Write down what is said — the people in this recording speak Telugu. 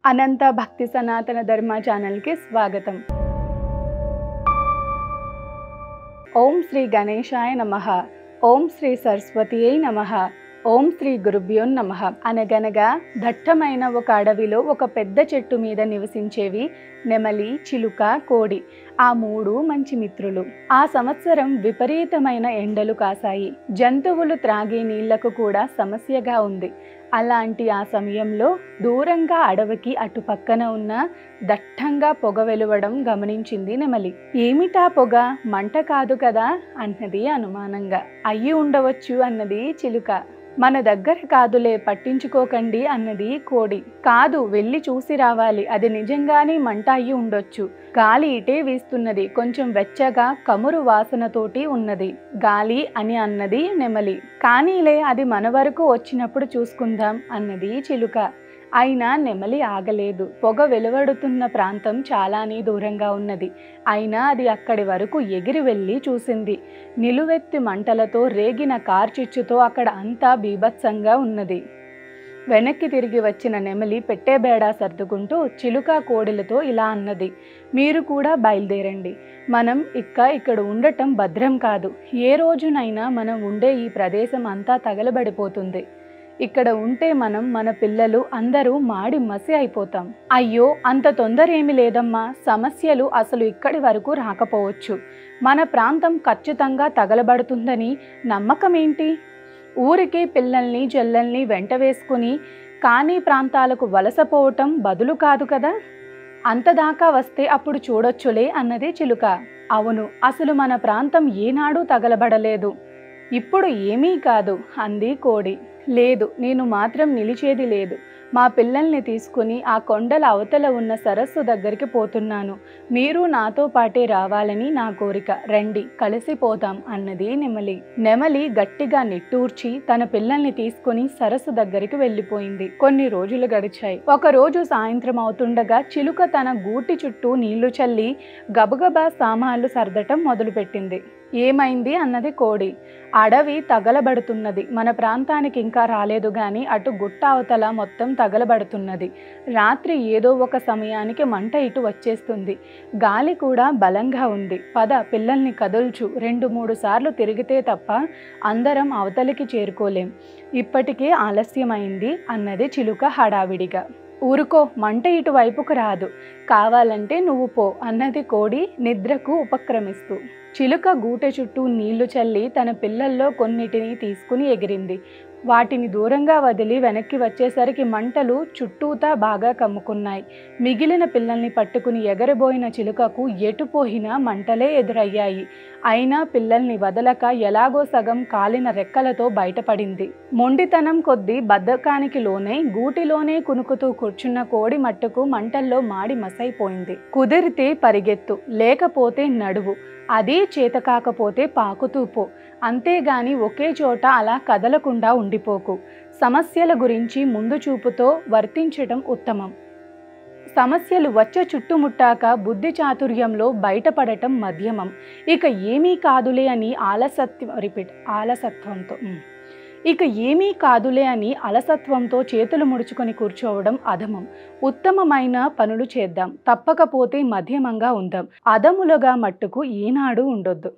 అనంత భక్తి సనాతన ధర్మ ఛానల్కి స్వాగతం. ఓం శ్రీ గణేశాయ నమః. ఓం శ్రీ సరస్వతియై నమః. ఓం శ్రీ గురుభ్యో నమః. అనగనగా దట్టమైన ఒక అడవిలో ఒక పెద్ద చెట్టు మీద నివసించేవి నెమలి, చిలుక, కోడి. ఆ మూడు మంచి మిత్రులు. ఆ సంవత్సరం విపరీతమైన ఎండలు కాసాయి. జంతువులు త్రాగే నీళ్లకు కూడా సమస్యగా ఉంది. అలాంటి ఆ సమయంలో దూరంగా అడవికి అటు పక్కన ఉన్న దట్టంగా పొగ వెలువడం గమనించింది నెమలి. ఏమిటా పొగ? మంట కాదు కదా అన్నది అనుమానంగా. అయ్యి ఉండవచ్చు అన్నది చిలుక. మన దగ్గర కాదులే, పట్టించుకోకండి అన్నది కోడి. కాదు, వెళ్ళి చూసి రావాలి, అది నిజంగానే మంట అయ్యి ఉండొచ్చు. గాలి ఇటే వీస్తున్నది, కొంచెం వెచ్చగా కమురు వాసనతోటి ఉన్నది గాలి అని అన్నది నెమలి. కానీలే, అది మన వరకు వచ్చినప్పుడు చూసుకుందాం అన్నది చిలుక. అయినా నెమలి ఆగలేదు. పొగ వెలువడుతున్న ప్రాంతం చాలానే దూరంగా ఉన్నది. అయినా అది అక్కడి వరకు ఎగిరి వెళ్ళి చూసింది. నిలువెత్తి మంటలతో రేగిన కార్చిచ్చుతో అక్కడ అంతా బీభత్సంగా ఉన్నది. వెనక్కి తిరిగి వచ్చిన నెమలి పెట్టేబేడా సర్దుకుంటూ చిలుక, కోడిలతో ఇలా అన్నది. మీరు కూడా బయలుదేరండి. మనం ఇక్కడ ఉండటం భద్రం కాదు. ఏ రోజునైనా మనం ఉండే ఈ ప్రదేశం అంతా తగలబడిపోతుంది. ఇక్కడ ఉంటే మన పిల్లలు అందరూ మాడి మసి అయిపోతాం. అయ్యో, అంత తొందర ఏమి లేదమ్మా. సమస్యలు అసలు ఇక్కడి వరకు రాకపోవచ్చు. మన ప్రాంతం ఖచ్చితంగా తగలబడుతుందని నమ్మకం ఏంటి? ఊరికి పిల్లల్ని జల్లల్ని వెంట వేసుకుని కానీ ప్రాంతాలకు వలసపోవటం బదులు కాదు కదా. అంతదాకా వస్తే అప్పుడు చూడొచ్చులే అన్నది చిలుక. అవును, అసలు మన ప్రాంతం ఏనాడూ తగలబడలేదు. ఇప్పుడు ఏమీ కాదు అంది కోడి. లేదు, నేను మాత్రం నిలిచేది లేదు. మా పిల్లల్ని తీసుకుని ఆ కొండల అవతల ఉన్న సరస్సు దగ్గరికి పోతున్నాను. మీరు నాతో పాటే రావాలని నా కోరిక. రండి, కలిసిపోతాం అన్నది నెమలి. నెమలి గట్టిగా నిట్టూర్చి తన పిల్లల్ని తీసుకుని సరస్సు దగ్గరికి వెళ్ళిపోయింది. కొన్ని రోజులు గడిచాయి. ఒకరోజు సాయంత్రం అవుతుండగా చిలుక తన గూటి చుట్టూ నీళ్లు చల్లి గబగబా సామాన్లు సర్దటం మొదలుపెట్టింది. ఏమైంది అన్నది కోడి. అడవి తగలబడుతున్నది. మన ప్రాంతానికి ఇంకా రాలేదు గాని అటు గుట్ట అవతల మొత్తం తగలబడుతున్నది. రాత్రి ఏదో ఒక సమయానికి మంట ఇటు వచ్చేస్తుంది. గాలి కూడా బలంగా ఉంది. పద, పిల్లల్ని కదుల్చు. 2-3 సార్లు తిరిగితే తప్ప అందరం అవతలికి చేరుకోలేం. ఇప్పటికే ఆలస్యమైంది అన్నది చిలుక హడావిడిగా. ఊరుకో, మంట ఇటువైపుకు రాదు. కావాలంటే నువ్వు పో అన్నది కోడి నిద్రకు ఉపక్రమిస్తూ. చిలుక గూటె చుట్టూ నీళ్లు చల్లి తన పిల్లల్లో కొన్నిటిని తీసుకుని ఎగిరింది. వాటిని దూరంగా వదిలి వెనక్కి వచ్చేసరికి మంటలు చుట్టూతా బాగా కమ్ముకున్నాయి. మిగిలిన పిల్లల్ని పట్టుకుని ఎగరబోయిన చిలుకకు ఎటుపోయినా మంటలే ఎదురయ్యాయి. అయినా పిల్లల్ని వదలక ఎలాగో సగం కాలిన రెక్కలతో బయటపడింది. మొండితనం కొద్దీ బద్ధకానికి లోనై గూటిలోనే కునుకుతూ కూర్చున్న కోడి మట్టుకు మంటల్లో మాడి మసైపోయింది. కుదిరితే పరిగెత్తు, లేకపోతే నడువు. అదే చేత కాకపోతే పాకుతూ పో. అంతేగాని ఒకే చోట అలా కదలకుండా ఉండిపోకు. సమస్యల గురించి ముందు చూపుతో వర్తించడం ఉత్తమం. సమస్యలు వచ్చే చుట్టుముట్టాక బుద్ధి చాతుర్యంలో బయటపడటం మధ్యమం. ఇక ఏమీ కాదులే అని అలసత్వంతో చేతులు ముడుచుకొని కూర్చోవడం అధమం. ఉత్తమమైన పనులు చేద్దాం, తప్పకపోతే మధ్యమంగా ఉందాం. అధములుగా మట్టుకు ఏనాడు ఉండొద్దు.